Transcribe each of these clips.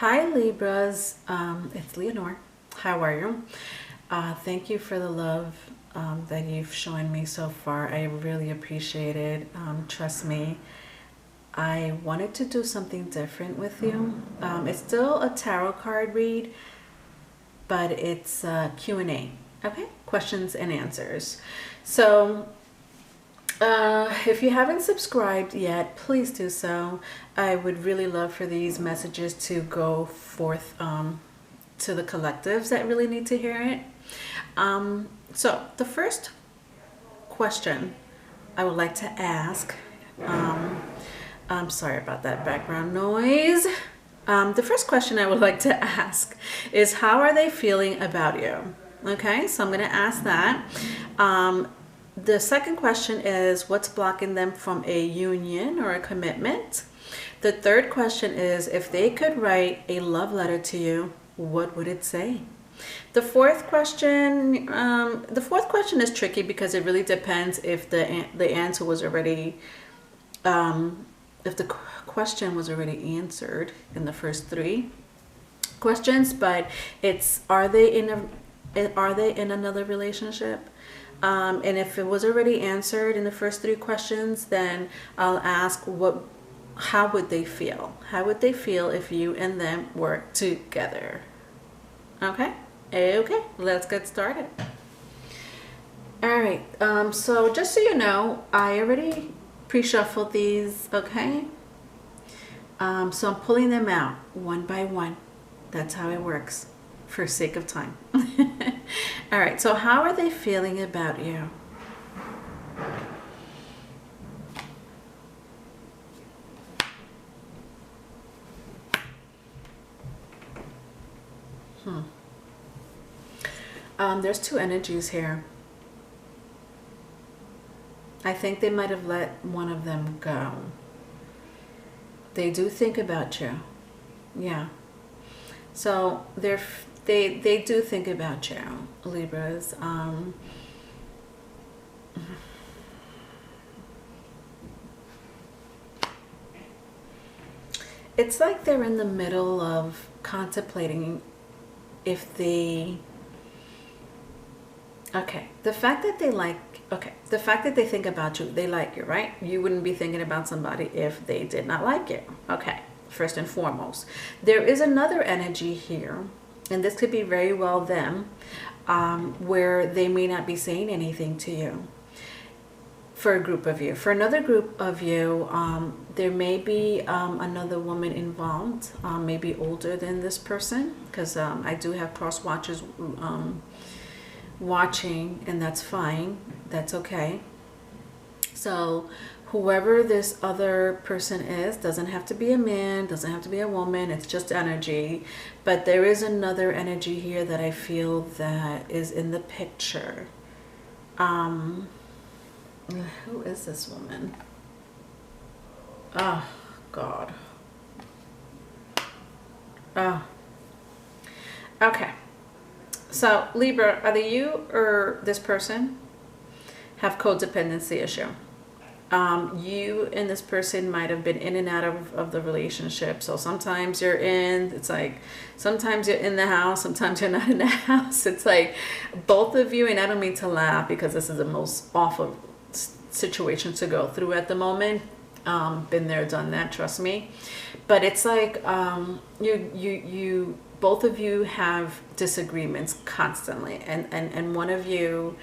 Hi Libras, it's Leonore. How are you? Thank you for the love that you've shown me so far. I really appreciate it. Trust me, I wanted to do something different with you. It's still a tarot card read, but it's Q&A. Okay, questions and answers. So if you haven't subscribed yet, please do so. I would really love for these messages to go forth to the collectives that really need to hear it. So the first question I would like to ask, I'm sorry about that background noise. The first question I would like to ask is, how are they feeling about you? Okay, so I'm going to ask that. The second question is, what's blocking them from a union or a commitment? The third question is, if they could write a love letter to you, what would it say? The fourth question is tricky because it really depends if the answer was already, if the question was already answered in the first three questions. But it's, are they in another relationship? And if it was already answered in the first three questions, then I'll ask, how would they feel? How would they feel if you and them were together? Okay, let's get started. All right, so just so you know, I already pre-shuffled these, okay? So I'm pulling them out one by one. That's how it works, for sake of time. All right, so how are they feeling about you? There's two energies here. I think they might have let one of them go. They do think about you. Yeah. So they do think about you, Libras. It's like they're in the middle of contemplating if they... Okay, the fact that they think about you, they like you, right? You wouldn't be thinking about somebody if they did not like you. Okay, first and foremost. There is another energy here, and this could be very well them, where they may not be saying anything to you. For a group of you. For another group of you, there may be another woman involved, maybe older than this person, because I do have cross watchers watching, and that's fine. That's okay. So whoever this other person is, doesn't have to be a man, doesn't have to be a woman, it's just energy. But there is another energy here that I feel that is in the picture. Who is this woman? Oh God. Oh. Okay. So Libra, either you or this person have codependency issue. You and this person might have been in and out of the relationship. So sometimes you're in, it's like, sometimes you're in the house, sometimes you're not in the house. It's like both of you, and I don't mean to laugh because this is the most awful situation to go through at the moment. Been there, done that, trust me. But it's like you both of you have disagreements constantly, and one of you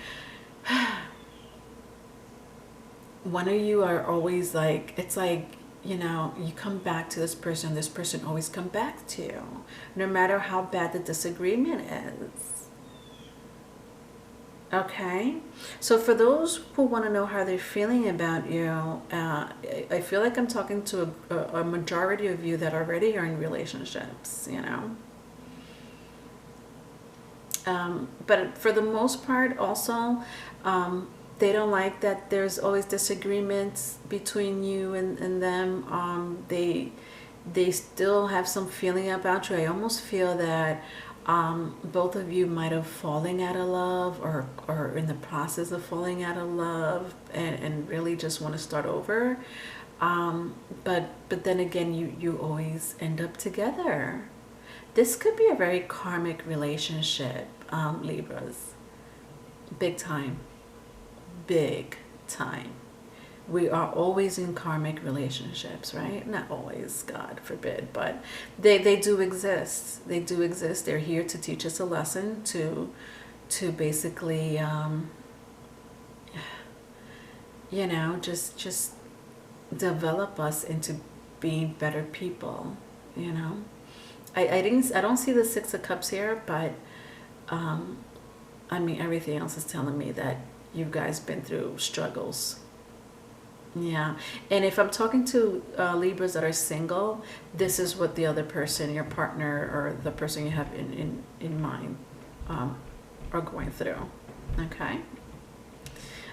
are always like, it's like, you know, you come back to this person always come back to you, no matter how bad the disagreement is. Okay, so for those who want to know how they're feeling about you, I feel like I'm talking to a majority of you that already are in relationships, you know. But for the most part also, they don't like that there's always disagreements between you and them. They still have some feeling about you. I almost feel that both of you might have fallen out of love, or in the process of falling out of love, and really just want to start over. But then again, you always end up together. This could be a very karmic relationship, Libras. Big time. Big time. We are always in karmic relationships, right? Not always, God forbid, but they do exist. They do exist. They're here to teach us a lesson, to basically, you know, just develop us into being better people, you know. I don't see the Six of Cups here, but I mean, everything else is telling me that you guys been through struggles. Yeah. And if I'm talking to Libras that are single, this is what the other person, your partner or the person you have in mind, are going through. Okay.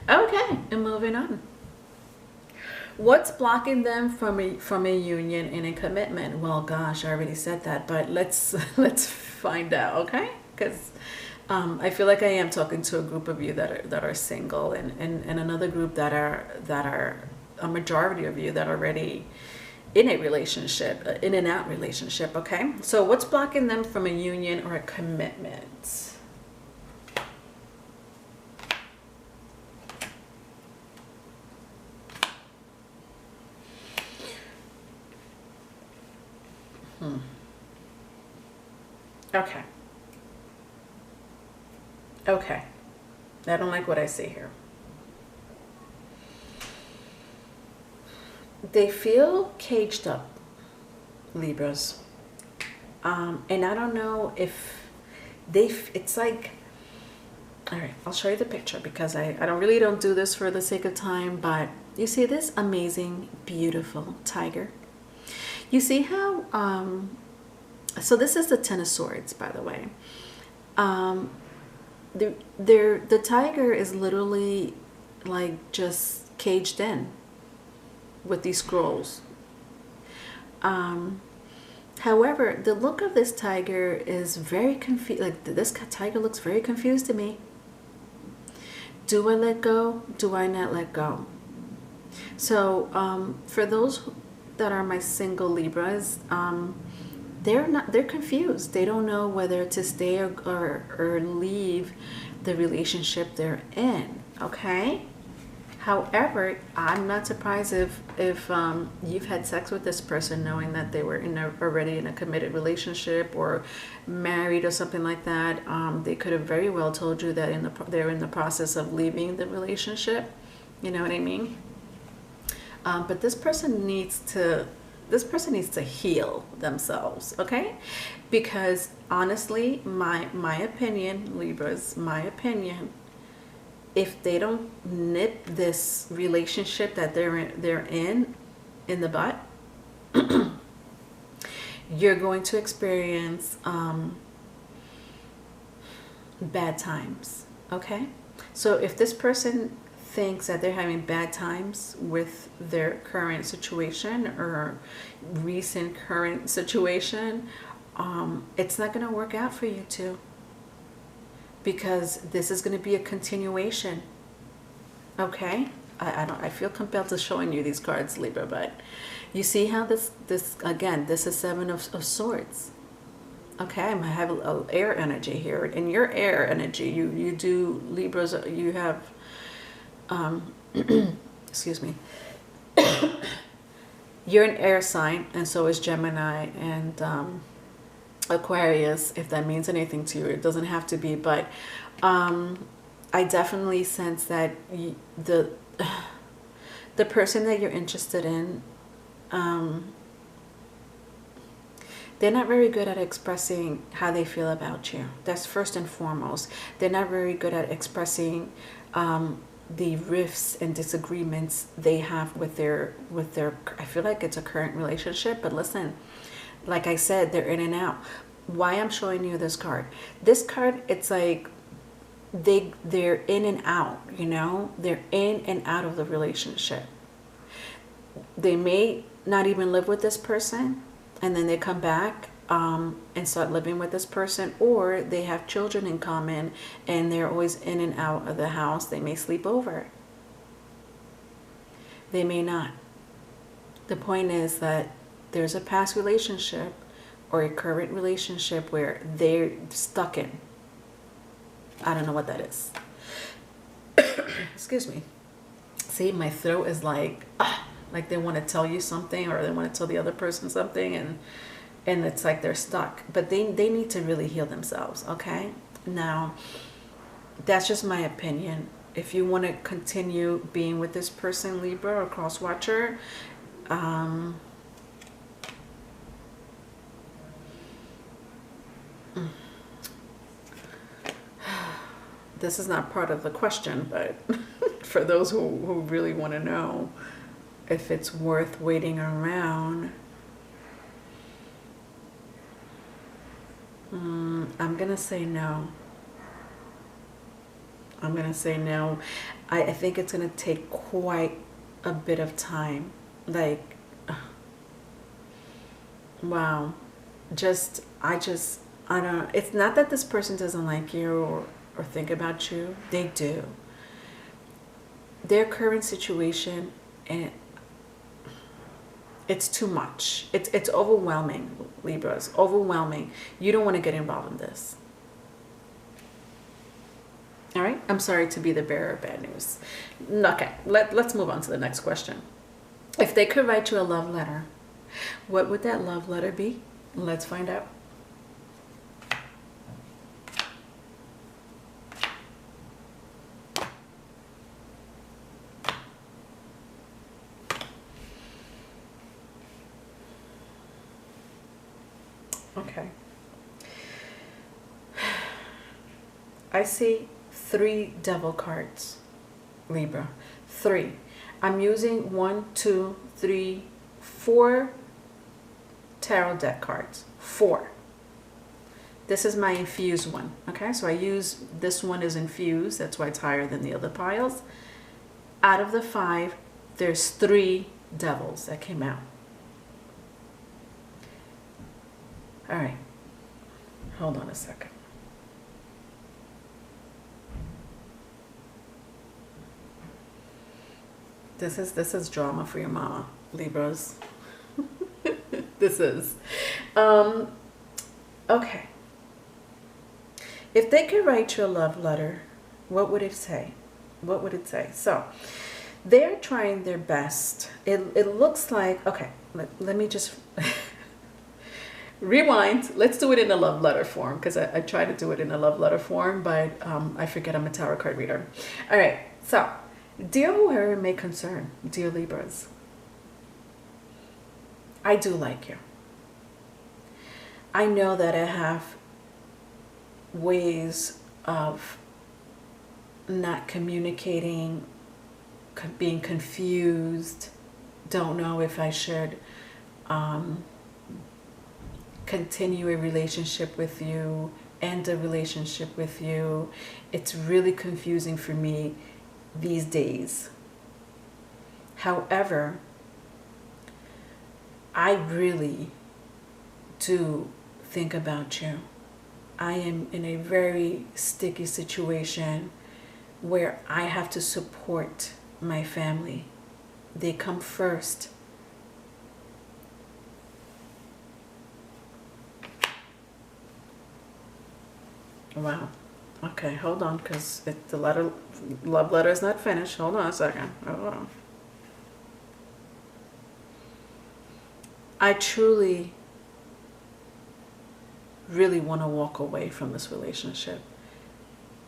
Okay, and moving on. What's blocking them from a union and a commitment? Well, gosh, I already said that, but let's find out, okay? Because I feel like I am talking to a group of you that are single, and another group that are a majority of you that are already in a relationship, in and out relationship. Okay, so what's blocking them from a union or a commitment? Okay. Okay. I don't like what I see here. They feel caged up, Libras. And I don't know if it's like, all right, I'll show you the picture because I don't do this for the sake of time, but you see this amazing, beautiful tiger. You see how, so this is the Ten of Swords, by the way. The tiger is literally like just caged in with these scrolls. However, the look of this tiger is very confused. Like, this tiger looks very confused to me. Do I let go? Do I not let go? So for those that are my single Libras, they're confused. They don't know whether to stay or leave the relationship they're in. Okay. However, I'm not surprised if you've had sex with this person knowing that they were already in a committed relationship or married or something like that. They could have very well told you that they're in the process of leaving the relationship. You know what I mean? But this person needs to heal themselves, okay? Because honestly, my opinion, Libras, my opinion, if they don't nip this relationship that they're in the butt, you're going to experience bad times, okay? So if this person thinks that they're having bad times with their current situation or recent current situation, it's not going to work out for you two, because this is going to be a continuation. Okay, I feel compelled to showing you these cards, Libra, but you see how this again, this is Seven of Swords. Okay, I have a air energy here. In your air energy, you do, Libras, you have excuse me, you're an air sign, and so is Gemini and Aquarius, if that means anything to you. It doesn't have to be, but I definitely sense that the person that you're interested in, they're not very good at expressing how they feel about you. That's first and foremost. They're not very good at expressing the rifts and disagreements they have with their I feel like it's a current relationship, but listen, like I said, they're in and out. Why I'm showing you this card? This card, it's like they're in and out, you know? They're in and out of the relationship. They may not even live with this person, and then they come back and start living with this person, or they have children in common and they're always in and out of the house. They may sleep over. They may not. The point is that there's a past relationship or a current relationship where they're stuck in. I don't know what that is. Excuse me. See, my throat is like they want to tell you something, or they want to tell the other person something, and it's like they're stuck. But they need to really heal themselves, okay? Now, that's just my opinion. If you want to continue being with this person, Libra or cross watcher, this is not part of the question, but for those who really want to know if it's worth waiting around, I'm going to say no. I'm going to say no. I think it's going to take quite a bit of time. Like, wow. I don't, it's not that this person doesn't like you or think about you. They do. Their current situation, and it's too much. It's overwhelming, Libras. Overwhelming. You don't want to get involved in this. All right? I'm sorry to be the bearer of bad news. Okay, let's move on to the next question. If they could write you a love letter, what would that love letter be? Let's find out. Okay. I see 3 devil cards, Libra. 3. I'm using 1, 2, 3, 4 tarot deck cards. 4. This is my infused one. Okay, so I use, this one is infused. That's why it's higher than the other piles. Out of the 5, there's 3 devils that came out. All right, hold on a second. This is drama for your mama, Libras. This is. Okay. If they could write you a love letter, what would it say? What would it say? So, they're trying their best. It looks like, okay, let me just rewind. Let's do it in a love letter form, because I try to do it in a love letter form, but I forget I'm a tarot card reader. All right, so, dear whoever it may concern, dear Libras, I do like you. I know that I have ways of not communicating, being confused, don't know if I should continue a relationship with you, end a relationship with you. It's really confusing for me these days. However, I really do think about you. I am in a very sticky situation where I have to support my family. They come first. Wow. Okay, hold on, because the love letter is not finished. Hold on a second. Hold on. I truly, really want to walk away from this relationship.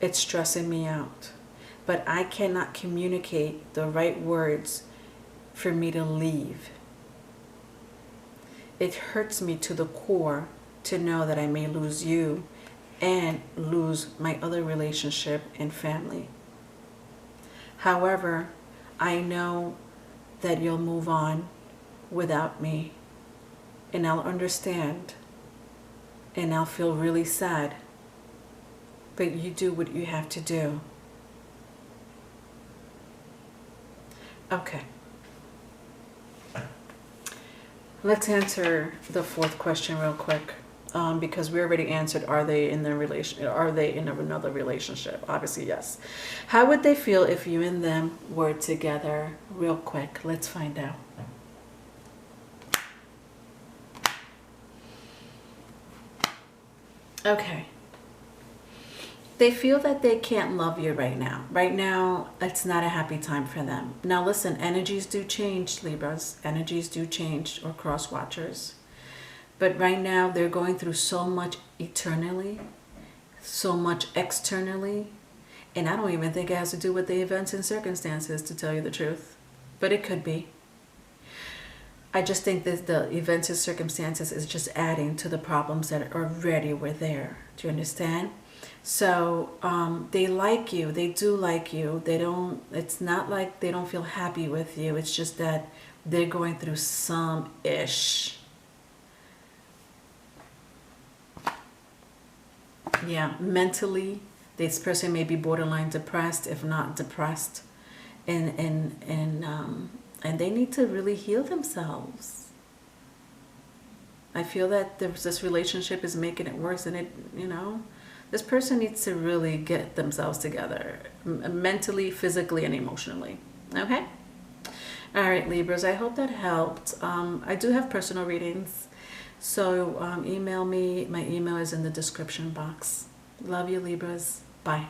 It's stressing me out. But I cannot communicate the right words for me to leave. It hurts me to the core to know that I may lose you and lose my other relationship and family. However, I know that you'll move on without me, and I'll understand, and I'll feel really sad, but you do what you have to do. Okay. Let's answer the 4th question real quick. Because we already answered, are they in another relationship? Obviously, yes. How would they feel if you and them were together? Real quick, let's find out. Okay. They feel that they can't love you right now. Right now, it's not a happy time for them. Now listen, energies do change, Libras. Energies do change, or cross watchers. But right now, they're going through so much eternally, so much externally. And I don't even think it has to do with the events and circumstances, to tell you the truth. But it could be. I just think that the events and circumstances is just adding to the problems that already were there. Do you understand? So they like you. They do like you. They don't. It's not like they don't feel happy with you. It's just that they're going through some ish. Yeah, mentally, this person may be borderline depressed, if not depressed, and they need to really heal themselves. I feel that this relationship is making it worse, and this person needs to really get themselves together, mentally, physically, and emotionally. Okay? All right, Libras, I hope that helped. I do have personal readings, so email me. My email is in the description box. Love you, Libras. Bye.